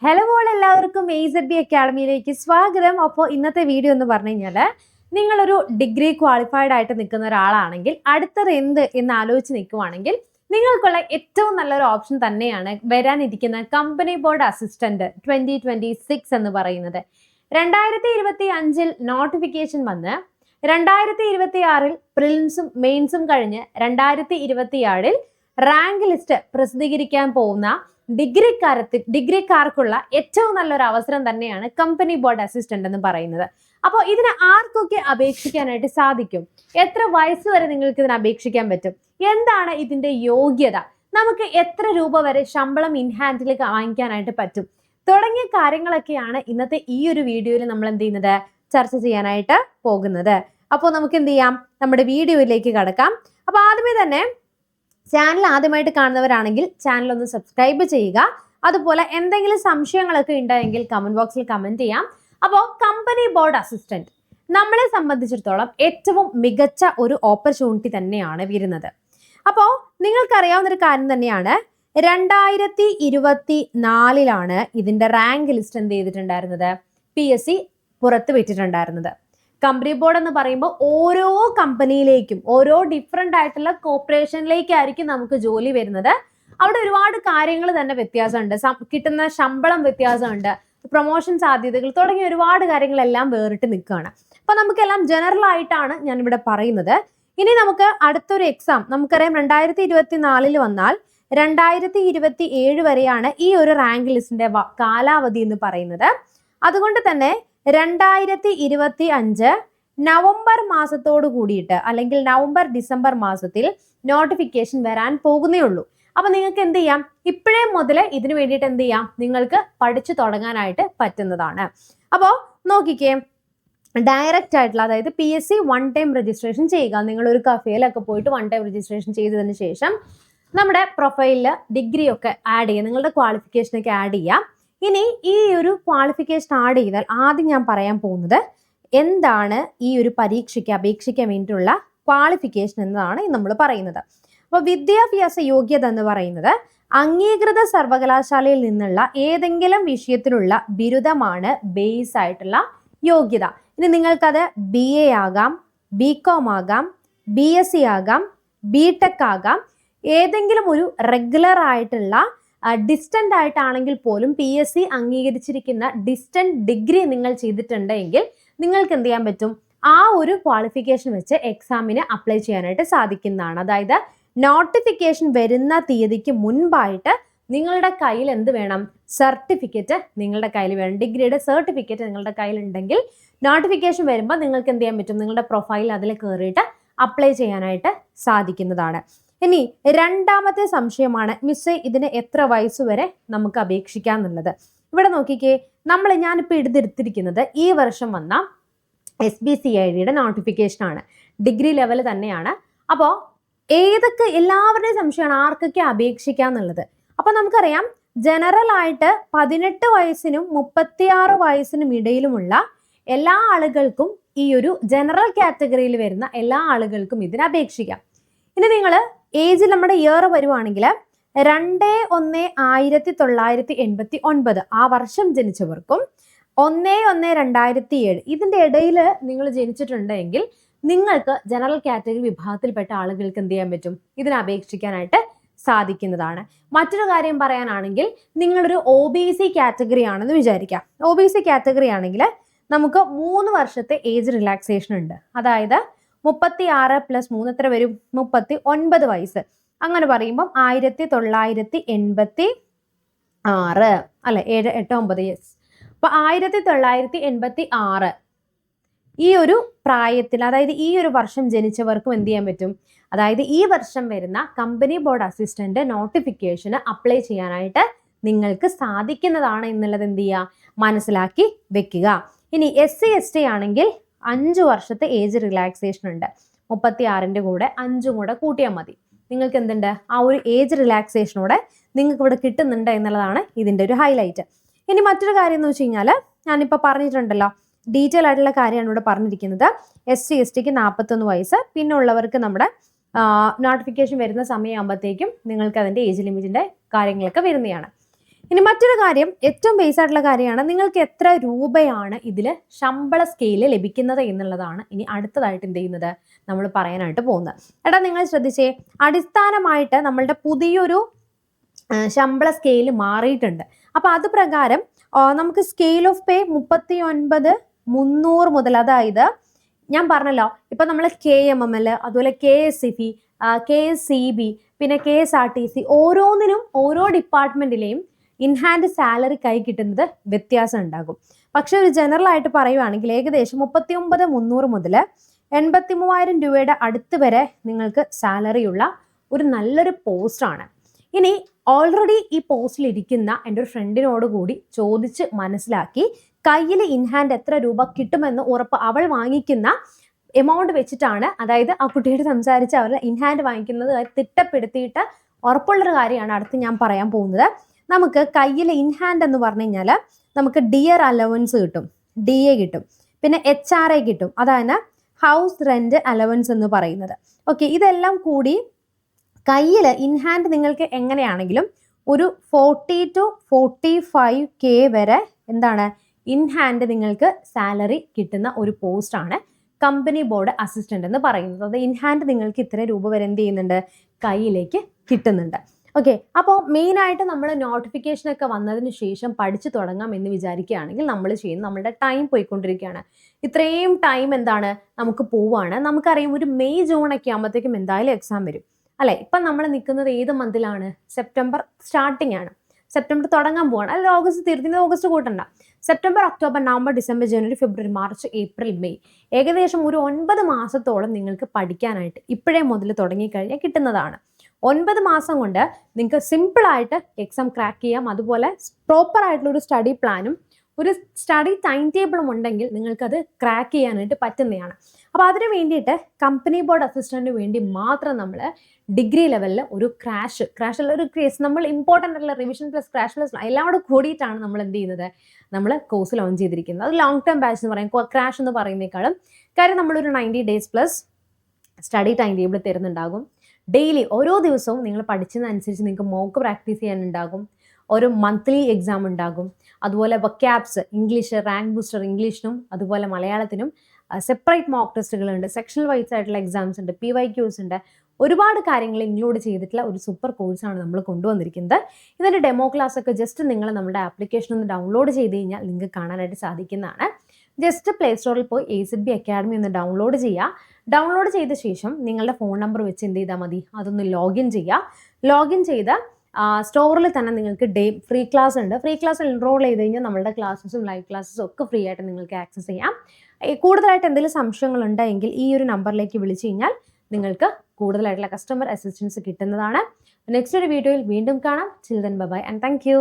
Hello all എല്ലാവർക്കും AZB അക്കാഡമിയിലേക്ക് സ്വാഗതം. അപ്പോൾ ഇന്നത്തെ വീഡിയോ എന്ന് പറഞ്ഞു കഴിഞ്ഞാൽ നിങ്ങളൊരു ഡിഗ്രി ക്വാളിഫൈഡ് ആയിട്ട് നിൽക്കുന്ന ഒരാളാണെങ്കിൽ അടുത്തത് എന്ത് എന്ന് ആലോചിച്ച് നിൽക്കുവാണെങ്കിൽ നിങ്ങൾക്കുള്ള ഏറ്റവും നല്ലൊരു ഓപ്ഷൻ തന്നെയാണ് വരാനിരിക്കുന്ന കമ്പനി ബോർഡ് അസിസ്റ്റന്റ് 2026 എന്ന് പറയുന്നത്. 2025 നോട്ടിഫിക്കേഷൻ വന്ന് 2026 പ്രിലിംസും മെയിൻസും കഴിഞ്ഞ് 2027 റാങ്ക് ലിസ്റ്റ് പ്രസിദ്ധീകരിക്കാൻ പോകുന്ന ഡിഗ്രിക്കാർക്കുള്ള ഏറ്റവും നല്ലൊരു അവസരം തന്നെയാണ് കമ്പനി ബോർഡ് അസിസ്റ്റന്റ് എന്ന് പറയുന്നത്. അപ്പോൾ ഇതിന് ആർക്കൊക്കെ അപേക്ഷിക്കാനായിട്ട് സാധിക്കും? എത്ര വയസ്സ് വരെ നിങ്ങൾക്ക് ഇതിന് അപേക്ഷിക്കാൻ പറ്റും? എന്താണ് ഇതിന്റെ യോഗ്യത? നമുക്ക് എത്ര രൂപ വരെ ശമ്പളം ഇൻ ഹാൻഡിൽ വാങ്ങിക്കാനായിട്ട് പറ്റും? തുടങ്ങിയ കാര്യങ്ങളൊക്കെയാണ് ഇന്നത്തെ ഈ ഒരു വീഡിയോയിൽ നമ്മൾ എന്ത് ചെയ്യുന്നത്, ചർച്ച ചെയ്യാനായിട്ട് പോകുന്നത്. അപ്പോൾ നമുക്ക് എന്ത് ചെയ്യാം, നമ്മുടെ വീഡിയോയിലേക്ക് കടക്കാം. അപ്പോൾ ആദ്യമേ തന്നെ ചാനൽ ആദ്യമായിട്ട് കാണുന്നവരാണെങ്കിൽ ചാനൽ ഒന്ന് സബ്സ്ക്രൈബ് ചെയ്യുക. അതുപോലെ എന്തെങ്കിലും സംശയങ്ങളൊക്കെ ഉണ്ടെങ്കിൽ കമന്റ് ബോക്സിൽ കമന്റ് ചെയ്യാം. അപ്പോൾ കമ്പനി ബോർഡ് അസിസ്റ്റന്റ് നമ്മളെ സംബന്ധിച്ചിടത്തോളം ഏറ്റവും മികച്ച ഒരു ഓപ്പർച്യൂണിറ്റി തന്നെയാണ് വരുന്നത്. അപ്പോൾ നിങ്ങൾക്കറിയാവുന്ന ഒരു കാര്യം തന്നെയാണ്, 2024 ഇതിന്റെ റാങ്ക് ലിസ്റ്റ് എന്ത് ചെയ്തിട്ടുണ്ടായിരുന്നത്, PSC പുറത്ത് വിട്ടിട്ടുണ്ടായിരുന്നത്. കമ്പനി ബോർഡ് എന്ന് പറയുമ്പോൾ ഓരോ കമ്പനിയിലേക്കും ഓരോ ഡിഫറെൻ്റ് ആയിട്ടുള്ള കോർപ്പറേഷനിലേക്കായിരിക്കും നമുക്ക് ജോലി വരുന്നത്. അവിടെ ഒരുപാട് കാര്യങ്ങൾ തന്നെ വ്യത്യാസമുണ്ട്. കിട്ടുന്ന ശമ്പളം വ്യത്യാസമുണ്ട്, പ്രൊമോഷൻ സാധ്യതകൾ തുടങ്ങിയ ഒരുപാട് കാര്യങ്ങളെല്ലാം വേറിട്ട് നിൽക്കുകയാണ്. അപ്പൊ നമുക്കെല്ലാം ജനറൽ ആയിട്ടാണ് ഞാൻ ഇവിടെ പറയുന്നത്. ഇനി നമുക്ക് അടുത്തൊരു എക്സാം നമുക്കറിയാം 2024 വന്നാൽ 2027 വരെയാണ് ഈ ഒരു റാങ്ക് ലിസ്റ്റിന്റെ കാലാവധി എന്ന് പറയുന്നത്. അതുകൊണ്ട് തന്നെ 2025 നവംബർ മാസത്തോട് കൂടിയിട്ട് അല്ലെങ്കിൽ നവംബർ ഡിസംബർ മാസത്തിൽ നോട്ടിഫിക്കേഷൻ വരാൻ പോകുന്നേ ഉള്ളൂ. അപ്പൊ നിങ്ങൾക്ക് എന്ത് ചെയ്യാം, ഇപ്പോഴേ മുതൽ ഇതിനു വേണ്ടിയിട്ട് എന്ത് ചെയ്യാം, നിങ്ങൾക്ക് പഠിച്ചു തുടങ്ങാനായിട്ട് പറ്റുന്നതാണ്. അപ്പോൾ നോക്കിക്കേ, ഡയറക്റ്റ് ആയിട്ടുള്ള അതായത് PSC വൺ ടൈം രജിസ്ട്രേഷൻ ചെയ്യുക. നിങ്ങൾ ഒരു കഫേയിലൊക്കെ പോയിട്ട് വൺ ടൈം രജിസ്ട്രേഷൻ ചെയ്തതിന് ശേഷം നമ്മുടെ പ്രൊഫൈലിൽ ഡിഗ്രി ഒക്കെ ആഡ് ചെയ്യുക, നിങ്ങളുടെ ക്വാളിഫിക്കേഷനൊക്കെ ആഡ് ചെയ്യാം. ഇനി ഈ ഒരു ക്വാളിഫിക്കേഷൻ ആഡ് ചെയ്താൽ ആദ്യം ഞാൻ പറയാൻ പോകുന്നത് എന്താണ് ഈ ഒരു പരീക്ഷയ്ക്ക് അപേക്ഷിക്കാൻ വേണ്ടിയിട്ടുള്ള ക്വാളിഫിക്കേഷൻ എന്നതാണ് നമ്മൾ പറയുന്നത്. അപ്പോൾ വിദ്യാഭ്യാസ യോഗ്യത എന്ന് പറയുന്നത് അംഗീകൃത സർവകലാശാലയിൽ നിന്നുള്ള ഏതെങ്കിലും വിഷയത്തിലുള്ള ബിരുദമാണ് ബേസ് ആയിട്ടുള്ള യോഗ്യത. ഇനി നിങ്ങൾക്കത് BA ആകാം, BCom ആകാം, BSc ആകാം, BTech ആകാം. ഏതെങ്കിലും ഒരു റെഗുലർ ആയിട്ടുള്ള ഡിസ്റ്റന്റ് ആയിട്ടാണെങ്കിൽ പോലും PSC അംഗീകരിച്ചിരിക്കുന്ന ഡിസ്റ്റന്റ് ഡിഗ്രി നിങ്ങൾ ചെയ്തിട്ടുണ്ടെങ്കിൽ നിങ്ങൾക്ക് എന്ത് ചെയ്യാൻ പറ്റും, ആ ഒരു ക്വാളിഫിക്കേഷൻ വെച്ച് എക്സാമിന് അപ്ലൈ ചെയ്യാനായിട്ട് സാധിക്കുന്നതാണ്. അതായത് നോട്ടിഫിക്കേഷൻ വരുന്ന തീയതിക്ക് മുൻപായിട്ട് നിങ്ങളുടെ കയ്യിൽ എന്ത് വേണം, സർട്ടിഫിക്കറ്റ് നിങ്ങളുടെ കയ്യിൽ വേണം. ഡിഗ്രിയുടെ സർട്ടിഫിക്കറ്റ് നിങ്ങളുടെ കയ്യിൽ ഉണ്ടെങ്കിൽ നോട്ടിഫിക്കേഷൻ വരുമ്പോൾ നിങ്ങൾക്ക് എന്ത് ചെയ്യാൻ പറ്റും, നിങ്ങളുടെ പ്രൊഫൈൽ അതിൽ കയറിയിട്ട് അപ്ലൈ ചെയ്യാനായിട്ട് സാധിക്കുന്നതാണ്. ഇനി രണ്ടാമത്തെ സംശയമാണ്, മിസ്സേ ഇതിന് എത്ര വയസ്സ് വരെ നമുക്ക് അപേക്ഷിക്കാം എന്നുള്ളത്. ഇവിടെ നോക്കിക്കേ, ഞാനിപ്പോൾ എടുത്തിരിക്കുന്നത് ഈ വർഷം വന്ന SBCIDയുടെ നോട്ടിഫിക്കേഷൻ ആണ്, ഡിഗ്രി ലെവൽ തന്നെയാണ്. അപ്പോൾ എല്ലാവരുടെയും സംശയമാണ് ആർക്കൊക്കെ അപേക്ഷിക്കാം എന്നുള്ളത്. അപ്പോൾ നമുക്കറിയാം ജനറൽ ആയിട്ട് 18 വയസ്സിനും 36 വയസ്സിനും ഇടയിലുമുള്ള എല്ലാ ആളുകൾക്കും, ഈ ഒരു ജനറൽ കാറ്റഗറിയിൽ വരുന്ന എല്ലാ ആളുകൾക്കും ഇതിന് അപേക്ഷിക്കാം. ഇനി നിങ്ങൾ ഏജിൽ നമ്മുടെ ഇയർ വരുവാണെങ്കിൽ 2/1/1989 ആ വർഷം ജനിച്ചവർക്കും 1/1/2007 ഇതിന്റെ ഇടയിൽ നിങ്ങൾ ജനിച്ചിട്ടുണ്ടെങ്കിൽ നിങ്ങൾക്ക് ജനറൽ കാറ്റഗറി വിഭാഗത്തിൽപ്പെട്ട ആളുകൾക്ക് എന്ത് ചെയ്യാൻ പറ്റും, ഇതിന് അപേക്ഷിക്കാനായിട്ട് സാധിക്കുന്നതാണ്. മറ്റൊരു കാര്യം പറയാനാണെങ്കിൽ നിങ്ങളൊരു OBC കാറ്റഗറി ആണെന്ന് വിചാരിക്കാം. OBC കാറ്റഗറി ആണെങ്കിൽ നമുക്ക് 3 വർഷത്തെ ഏജ് റിലാക്സേഷൻ ഉണ്ട്. അതായത് 36 + 3 എത്ര വരും, 39 വയസ്സ്. അങ്ങനെ പറയുമ്പം 1986 അല്ലെ, 7, 8, 9 യെസ്. അപ്പൊ 1986 ഈ ഒരു പ്രായത്തിൽ, അതായത് ഈ ഒരു വർഷം ജനിച്ചവർക്കും എന്ത് ചെയ്യാൻ പറ്റും, അതായത് ഈ വർഷം വരുന്ന കമ്പനി ബോർഡ് അസിസ്റ്റന്റ് നോട്ടിഫിക്കേഷന് അപ്ലൈ ചെയ്യാനായിട്ട് നിങ്ങൾക്ക് സാധിക്കുന്നതാണ് എന്നുള്ളത് എന്ത് ചെയ്യുക, മനസ്സിലാക്കി വെക്കുക. ഇനി SC ST ആണെങ്കിൽ 5 വർഷത്തെ ഏജ് റിലാക്സേഷൻ ഉണ്ട്. 36ന്റെ കൂടെ 5 കൂടെ കൂട്ടിയാൽ മതി. നിങ്ങൾക്ക് എന്തുണ്ട്, ആ ഒരു ഏജ് റിലാക്സേഷനോടെ നിങ്ങൾക്ക് ഇവിടെ കിട്ടുന്നുണ്ട് എന്നുള്ളതാണ് ഇതിന്റെ ഒരു ഹൈലൈറ്റ്. ഇനി മറ്റൊരു കാര്യം എന്ന് വെച്ച് കഴിഞ്ഞാൽ, ഞാനിപ്പോൾ പറഞ്ഞിട്ടുണ്ടല്ലോ, ഡീറ്റെയിൽ ആയിട്ടുള്ള കാര്യമാണ് ഇവിടെ പറഞ്ഞിരിക്കുന്നത്. SC STക്ക് 41 വയസ്സ്, പിന്നെ ഉള്ളവർക്ക് നമ്മുടെ നോട്ടിഫിക്കേഷൻ വരുന്ന സമയമാകുമ്പോഴത്തേക്കും നിങ്ങൾക്ക് അതിന്റെ ഏജ് ലിമിറ്റിന്റെ കാര്യങ്ങളൊക്കെ വരുന്നതാണ്. ഇനി മറ്റൊരു കാര്യം, ഏറ്റവും ബേസ് ആയിട്ടുള്ള കാര്യമാണ്, നിങ്ങൾക്ക് എത്ര രൂപയാണ് ഇതിൽ ശമ്പള സ്കെയില് ലഭിക്കുന്നത് എന്നുള്ളതാണ് ഇനി അടുത്തതായിട്ട് എന്ത് ചെയ്യുന്നത് നമ്മൾ പറയാനായിട്ട് പോകുന്നത്. എടാ നിങ്ങൾ ശ്രദ്ധിച്ചേ, അടിസ്ഥാനമായിട്ട് നമ്മളുടെ പുതിയൊരു ശമ്പള സ്കെയില് മാറിയിട്ടുണ്ട്. അപ്പോൾ അത് പ്രകാരം നമുക്ക് സ്കെയിൽ ഓഫ് പേ 39,300 മുതൽ, അതായത് ഞാൻ പറഞ്ഞല്ലോ ഇപ്പം നമ്മൾ KMML, അതുപോലെ KSCB, KSCB, പിന്നെ KSRTC, ഓരോന്നിനും ഓരോ ഡിപ്പാർട്ട്മെന്റിലെയും ഇൻഹാൻഡ് സാലറി കൈ കിട്ടുന്നത് വ്യത്യാസം ഉണ്ടാകും. പക്ഷെ ഒരു ജനറൽ ആയിട്ട് പറയുവാണെങ്കിൽ ഏകദേശം 39,300 മുതൽ 83,000 രൂപയുടെ അടുത്ത് വരെ നിങ്ങൾക്ക് സാലറി ഉള്ള ഒരു നല്ലൊരു പോസ്റ്റാണ്. ഇനി ഓൾറെഡി ഈ പോസ്റ്റിൽ ഇരിക്കുന്ന എൻ്റെ ഒരു ഫ്രണ്ടിനോട് കൂടി ചോദിച്ച് മനസ്സിലാക്കി കയ്യിൽ ഇൻഹാൻഡ് എത്ര രൂപ കിട്ടുമെന്ന് ഉറപ്പ് അവൾ വാങ്ങിക്കുന്ന എമൗണ്ട് വെച്ചിട്ടാണ്, അതായത് ആ കുട്ടിയോട് സംസാരിച്ച് അവർ ഇൻഹാൻഡ് വാങ്ങിക്കുന്നത് തിട്ടപ്പെടുത്തിയിട്ട് ഉറപ്പുള്ളൊരു കാര്യമാണ് അടുത്ത് ഞാൻ പറയാൻ പോകുന്നത്. നമുക്ക് കയ്യിൽ ഇൻഹാൻഡ് എന്ന് പറഞ്ഞു കഴിഞ്ഞാൽ നമുക്ക് ഡിയർ അലവൻസ് കിട്ടും, DA കിട്ടും, പിന്നെ HRA കിട്ടും, അതാണ് ഹൗസ് റെന്റ് അലവൻസ് എന്ന് പറയുന്നത്. ഓക്കെ, ഇതെല്ലാം കൂടി കയ്യിൽ ഇൻഹാൻഡ് നിങ്ങൾക്ക് എങ്ങനെയാണെങ്കിലും ഒരു 40 to 45K വരെ എന്താണ് ഇൻഹാൻഡ് നിങ്ങൾക്ക് സാലറി കിട്ടുന്ന ഒരു പോസ്റ്റാണ് കമ്പനി ബോർഡ് അസിസ്റ്റന്റ് എന്ന് പറയുന്നത്. അത് ഇൻഹാൻഡ് നിങ്ങൾക്ക് ഇത്ര രൂപ വരെ എന്ത് ചെയ്യുന്നുണ്ട്, കയ്യിലേക്ക് കിട്ടുന്നുണ്ട്. ഓക്കെ, അപ്പോൾ മെയിനായിട്ട് നമ്മൾ നോട്ടിഫിക്കേഷനൊക്കെ വന്നതിന് ശേഷം പഠിച്ചു തുടങ്ങാം എന്ന് വിചാരിക്കുകയാണെങ്കിൽ നമ്മൾ ചെയ്യുന്നത്, നമ്മളുടെ ടൈം പോയിക്കൊണ്ടിരിക്കുകയാണ്. ഇത്രയും ടൈം എന്താണ് നമുക്ക് പോവാണ്. നമുക്കറിയാം ഒരു മെയ് ജൂൺ ഒക്കെ ആകുമ്പോഴത്തേക്കും എന്തായാലും എക്സാം വരും അല്ലെ. ഇപ്പം നമ്മൾ നിൽക്കുന്നത് ഏത് മന്തിലാണ്? സെപ്റ്റംബർ സ്റ്റാർട്ടിംഗ് ആണ്, സെപ്റ്റംബർ തുടങ്ങാൻ പോവാണ്, അല്ല ഓഗസ്റ്റ് തീർക്കുന്നത്, ഓഗസ്റ്റ് കൂട്ടണ്ട. സെപ്റ്റംബർ, ഒക്ടോബർ, നവംബർ, ഡിസംബർ, ജനുവരി, ഫെബ്രുവരി, മാർച്ച്, ഏപ്രിൽ, മെയ്, ഏകദേശം ഒരു 9 മാസത്തോളം നിങ്ങൾക്ക് പഠിക്കാനായിട്ട് ഇപ്പോഴേ മുതൽ തുടങ്ങിക്കഴിഞ്ഞാൽ കിട്ടുന്നതാണ്. 9 മാസം കൊണ്ട് നിങ്ങൾക്ക് സിമ്പിളായിട്ട് എക്സാം ക്രാക്ക് ചെയ്യാം. അതുപോലെ പ്രോപ്പർ ആയിട്ടുള്ള ഒരു സ്റ്റഡി പ്ലാനും ഒരു സ്റ്റഡി ടൈം ടേബിളും ഉണ്ടെങ്കിൽ നിങ്ങൾക്കത് ക്രാക്ക് ചെയ്യാനായിട്ട് പറ്റുന്നതാണ്. അപ്പോൾ അതിന് വേണ്ടിയിട്ട് കമ്പനി ബോർഡ് അസിസ്റ്റന്റിന് വേണ്ടി മാത്രം നമ്മൾ ഡിഗ്രി ലെവലിൽ ഒരു ക്രാഷുള്ള ഒരു കേസ്, നമ്മൾ ഇമ്പോർട്ടൻ്റ് ആയിട്ടുള്ള റിവിഷൻ പ്ലസ് ക്രാഷ് പ്ലസ് എല്ലാം കൂടെ കൂടിയിട്ടാണ് നമ്മൾ എന്ത് ചെയ്യുന്നത്, നമ്മൾ കോഴ്സ് ലോഞ്ച് ചെയ്തിരിക്കുന്നത്. അത് ലോങ് ടേം ബാച്ച് എന്ന് പറയും, ക്രാഷ് എന്ന് പറയുന്നേക്കാളും. കാര്യം നമ്മളൊരു 90 days plus study time table തരുന്നുണ്ടാകും. ഡെയിലി ഓരോ ദിവസവും നിങ്ങൾ പഠിച്ചതനുസരിച്ച് നിങ്ങൾക്ക് മോക്ക് പ്രാക്ടീസ് ചെയ്യാനുണ്ടാകും. ഒരു മന്ത്ലി എക്സാം ഉണ്ടാകും. അതുപോലെ വൊക്കാബ്സ്, ഇംഗ്ലീഷ്, റാങ്ക് ബൂസ്റ്റർ ഇംഗ്ലീഷിനും അതുപോലെ മലയാളത്തിനും സെപ്പറേറ്റ് മോക്ക് ടെസ്റ്റുകളുണ്ട്. സെക്ഷണൽ വൈസ് ആയിട്ടുള്ള എക്സാംസ് ഉണ്ട്, PYQs ഉണ്ട്. ഒരുപാട് കാര്യങ്ങൾ ഇൻക്ലൂഡ് ചെയ്തിട്ടുള്ള ഒരു സൂപ്പർ കോഴ്സാണ് നമ്മൾ കൊണ്ടുവന്നിരിക്കുന്നത്. ഇതിൻ്റെ ഡെമോ ക്ലാസ് ഒക്കെ ജസ്റ്റ് നിങ്ങൾ നമ്മുടെ ആപ്ലിക്കേഷൻ ഒന്ന് ഡൗൺലോഡ് ചെയ്ത് കഴിഞ്ഞാൽ നിങ്ങൾക്ക് കാണാനായിട്ട് സാധിക്കുന്നതാണ്. ജസ്റ്റ് പ്ലേ സ്റ്റോറിൽ പോയി AZB അക്കാഡമി ഒന്ന് ഡൗൺലോഡ് ചെയ്യുക. ഡൗൺലോഡ് ചെയ്ത ശേഷം നിങ്ങളുടെ ഫോൺ നമ്പർ വെച്ച് എന്ത് ചെയ്താൽ മതി, അതൊന്ന് ലോഗിൻ ചെയ്യുക. ലോഗിൻ ചെയ്ത് സ്റ്റോറിൽ തന്നെ നിങ്ങൾക്ക് ഫ്രീ ക്ലാസ് ഉണ്ട്. ഫ്രീ ക്ലാസ്സിൽ എൻറോൾ ചെയ്ത് കഴിഞ്ഞാൽ നമ്മളുടെ ക്ലാസ്സസും ലൈവ് ക്ലാസ്സസും ഒക്കെ ഫ്രീ ആയിട്ട് നിങ്ങൾക്ക് ആക്സസ് ചെയ്യാം. കൂടുതലായിട്ട് എന്തെങ്കിലും സംശയങ്ങളുണ്ടെങ്കിൽ ഈ ഒരു നമ്പറിലേക്ക് വിളിച്ചു കഴിഞ്ഞാൽ നിങ്ങൾക്ക് കൂടുതലായിട്ടുള്ള കസ്റ്റമർ അസിസ്റ്റൻസ് കിട്ടുന്നതാണ്. നെക്സ്റ്റ് ഒരു വീഡിയോയിൽ വീണ്ടും കാണാം. Chill then bye and thank U.